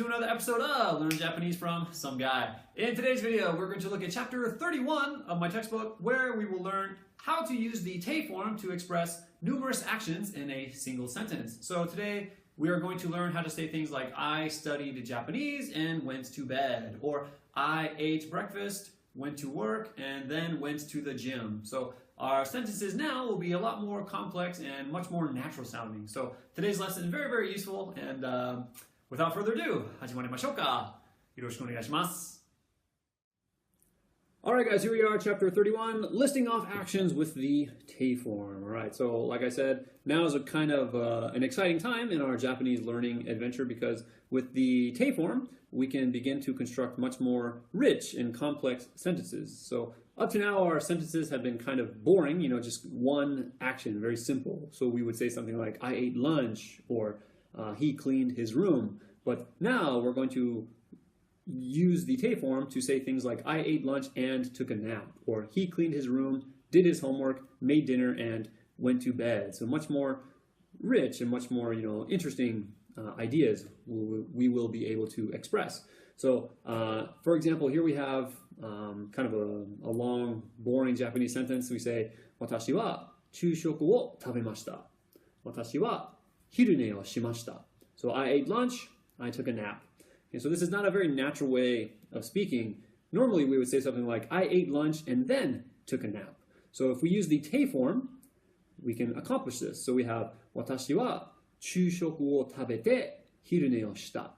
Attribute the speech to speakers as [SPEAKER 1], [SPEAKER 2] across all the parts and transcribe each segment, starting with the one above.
[SPEAKER 1] to another episode of Learn Japanese from Some Guy. In today's video, we're going to look at chapter 31 of my textbook, where we will learn how to use the te form to express numerous actions in a single sentence. So today, we are going to learn how to say things like I studied Japanese and went to bed, or I ate breakfast, went to work, and then went to the gym. So our sentences now will be a lot more complex and much more natural sounding. So today's lesson is very, very useful, and without further ado, 始まりましょうか。よろしくお願いします。Alright guys, here we are, chapter 31, listing off actions with the te form. Alright, so like I said, now is a kind of an exciting time in our Japanese learning adventure because with the te form, we can begin to construct much more rich and complex sentences. So up to now, our sentences have been kind of boring, just one action, very simple. So we would say something like, I ate lunch, or he cleaned his room. But now we're going to use the te form to say things like, I ate lunch and took a nap, or he cleaned his room, did his homework, made dinner, and went to bed. So much more rich and much more, interesting ideas we will be able to express. So, for example, here we have kind of a long, boring Japanese sentence. We say, 私は昼食を食べました。私は昼寝をしました。So I ate lunch, I took a nap. And so this is not a very natural way of speaking. Normally we would say something like, I ate lunch and then took a nap. So if we use the te form, we can accomplish this. So we have, 私は昼食を食べて昼寝をした。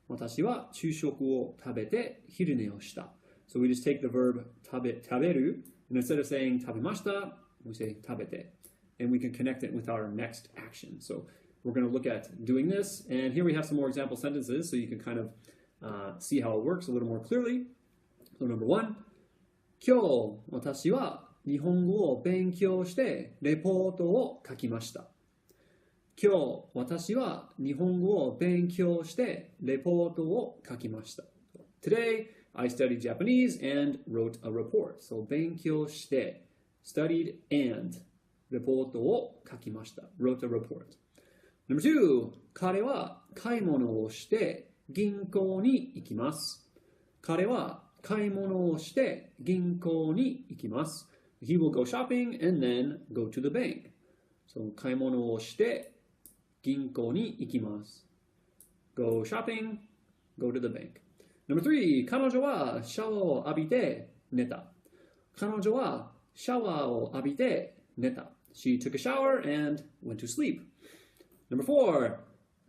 [SPEAKER 1] 私は昼食を食べて昼寝をした。So we just take the verb 食べる, and instead of saying 食べました, we say 食べて. And we can connect it with our next action. So we're going to look at doing this, and here we have some more example sentences so you can kind of see how it works a little more clearly. So number one, 今日私は日本語を勉強してレポートを書きました。今日私は日本語を勉強してレポートを書きました。Today, I studied Japanese and wrote a report. So 勉強して studied and レポートを書きました。wrote a report. Number two, 彼は買い物をして銀行に行きます。彼は買い物をして銀行に行きます。He will go shopping and then go to the bank. So 買い物をして銀行に行きます。Go shopping, go to the bank. Number three, 彼女はシャワーを浴びて寝た。彼女はシャワーを浴びて寝た。She took a shower and went to sleep. Number four,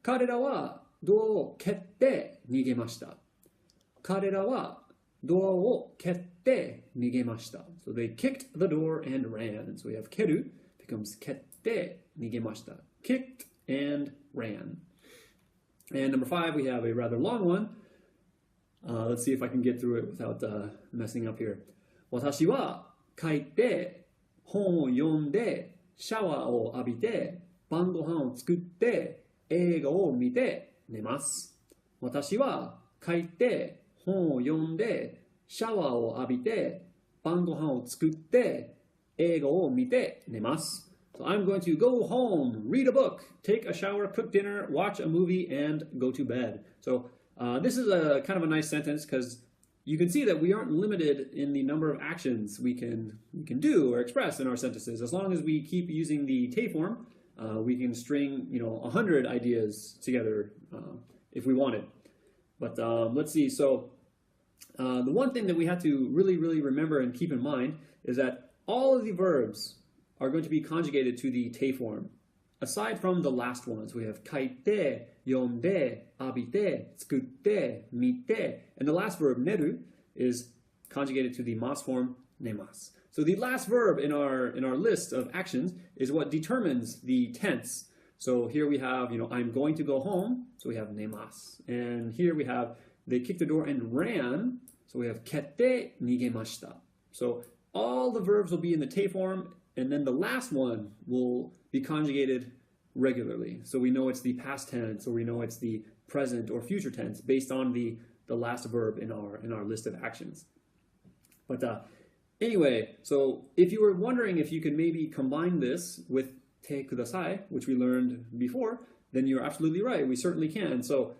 [SPEAKER 1] 彼らはドアを蹴って逃げました。彼らはドアを蹴って逃げました。So they kicked the door and ran. So we have 蹴る becomes 蹴って逃げました。Kicked and ran. And number five, we have a rather long one. Let's see if I can get through it without messing up here. 私は帰って本を読んでシャワーを浴びて晩ご飯を作って映画を見て寝ます。私は帰って本を読んでシャワーを浴びて晩ご飯を作って映画を見て寝ます。So I'm going to go home, read a book, take a shower, cook dinner, watch a movie, and go to bed. So this is a kind of a nice sentence because you can see that we aren't limited in the number of actions we can do or express in our sentences. As long as we keep using the te form, we can string, 100 ideas together if we wanted. But let's see. So the one thing that we have to really, really remember and keep in mind is that all of the verbs are going to be conjugated to the te form. Aside from the last ones, we have 書いて、読んで、浴びて、作って、見て, and the last verb 寝る is conjugated to the mas form 寝ます. So the last verb in our list of actions is what determines the tense. So here we have, I'm going to go home, so we have 寝ます. And here we have, they kicked the door and ran, so we have 蹴って逃げました. So all the verbs will be in the te form, and then the last one will be conjugated regularly. So we know it's the past tense, or we know it's the present or future tense based on the last verb in our list of actions. But anyway, so if you were wondering if you could maybe combine this with te kudasai, which we learned before, then you're absolutely right. We certainly can. So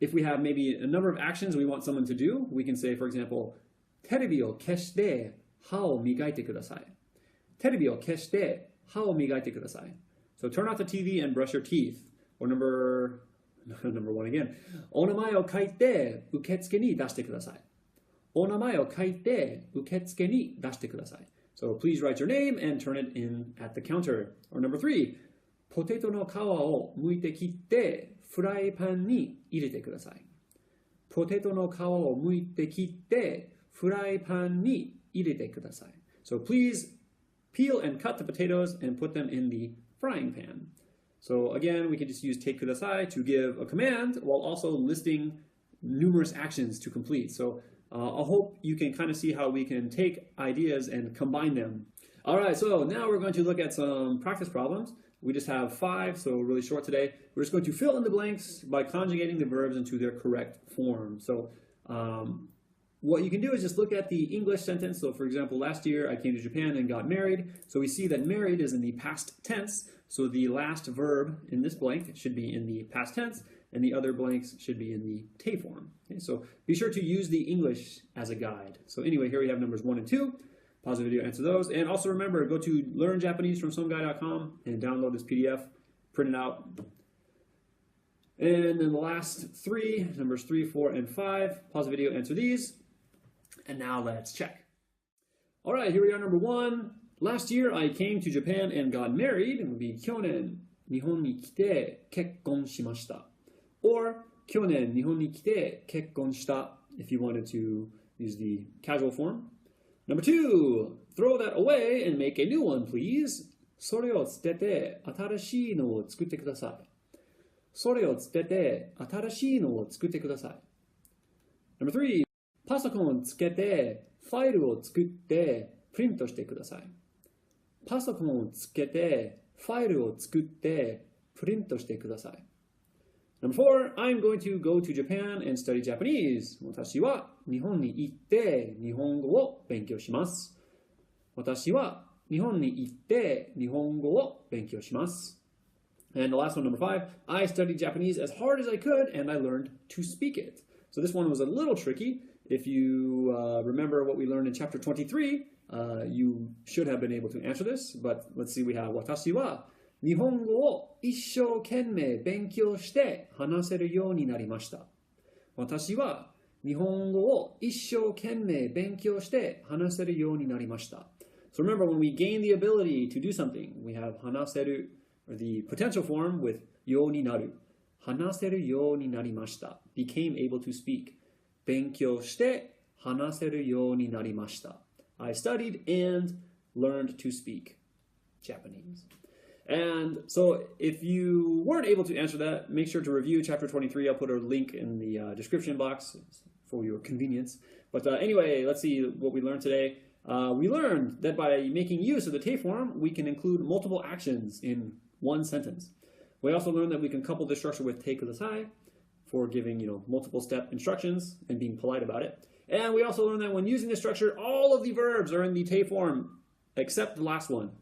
[SPEAKER 1] if we have maybe a number of actions we want someone to do, we can say, for example, テレビを消して歯を磨いてください。テレビを消して歯を磨いてください。So turn off the TV and brush your teeth. Or number one again. お名前を書いて受付に出してください。お名前を書いて受付に出してください。So please write your name and turn it in at the counter. Or number 3. ポテトの皮を剥いて切ってフライパンに入れてください。ポテトの皮を剥いて切ってフライパンに入れてください。So please peel and cut the potatoes and put them in the frying pan. So again, we can just use てください to give a command while also listing numerous actions to complete. So I hope you can kind of see how we can take ideas and combine them. All right, so now we're going to look at some practice problems. We just have 5, so really short today. We're just going to fill in the blanks by conjugating the verbs into their correct form. So what you can do is just look at the English sentence. So for example, last year I came to Japan and got married. So we see that married is in the past tense. So the last verb in this blank should be in the past tense, and the other blanks should be in the te form. Okay, so be sure to use the English as a guide. So anyway, here we have numbers 1 and 2. Pause the video, answer those. And also remember, go to learnjapanesefromsomeguy.com and download this PDF, print it out. And then the last 3, numbers 3, 4, and 5. Pause the video, answer these. And now let's check. All right, here we are, number 1. Last year I came to Japan and got married. It would be 去年日本に来て結婚しました. Or 去年日本に来て結婚した if you wanted to use the casual form. Number 2, throw that away and make a new one, please. それを捨てて新しいのを作ってください。それを捨てて新しいのを作ってください。Number 3, パソコンをつけてファイルを作ってプリントしてください。パソコンをつけてファイルを作ってプリントしてください。Number 4, I'm going to go to Japan and study Japanese. 私は日本に行って日本語を勉強します。私は日本に行って日本語を勉強します。And the last one, number 5, I studied Japanese as hard as I could and I learned to speak it. So this one was a little tricky. If you remember what we learned in chapter 23, you should have been able to answer this. But let's see, we have 私は日本語を一生懸命勉強して話せるようになりました。私は日本語を一生懸命勉強して話せるようになりました。So remember, when we gain the ability to do something, we have 話せる, or the potential form with ようになる。話せるようになりました。became able to speak. 勉強して話せるようになりました。I studied and learned to speak Japanese. And so if you weren't able to answer that, make sure to review chapter 23. I'll put a link in the description box for your convenience. But anyway, let's see what we learned today. We learned that by making use of the te form, we can include multiple actions in one sentence. We also learned that we can couple this structure with te kudasai for giving, multiple step instructions and being polite about it. And we also learned that when using this structure, all of the verbs are in the te form except the last one.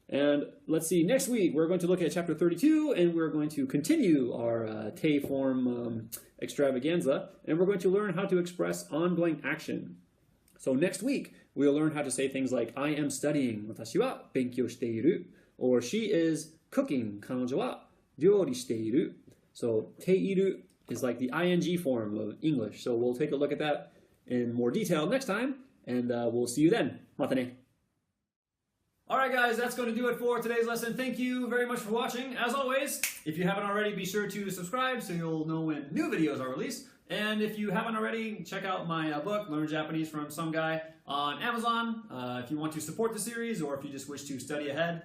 [SPEAKER 1] And let's see, next week we're going to look at chapter 32 and we're going to continue our te form extravaganza, and we're going to learn how to express ongoing action. So next week we'll learn how to say things like I am studying, 私は勉強している, or she is cooking, 彼女は料理している. So ている is like the ing form of English. So we'll take a look at that in more detail next time, and we'll see you then. またね. Alright guys, that's going to do it for today's lesson. Thank you very much for watching. As always, if you haven't already, be sure to subscribe so you'll know when new videos are released. And if you haven't already, check out my book, Learn Japanese from Some Guy, on Amazon. If you want to support the series or if you just wish to study ahead,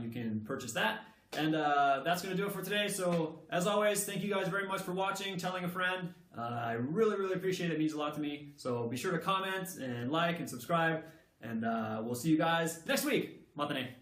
[SPEAKER 1] you can purchase that. And that's going to do it for today. So as always, thank you guys very much for watching, telling a friend. I really, really appreciate it. It means a lot to me. So be sure to comment and like and subscribe. And we'll see you guys next week. またね。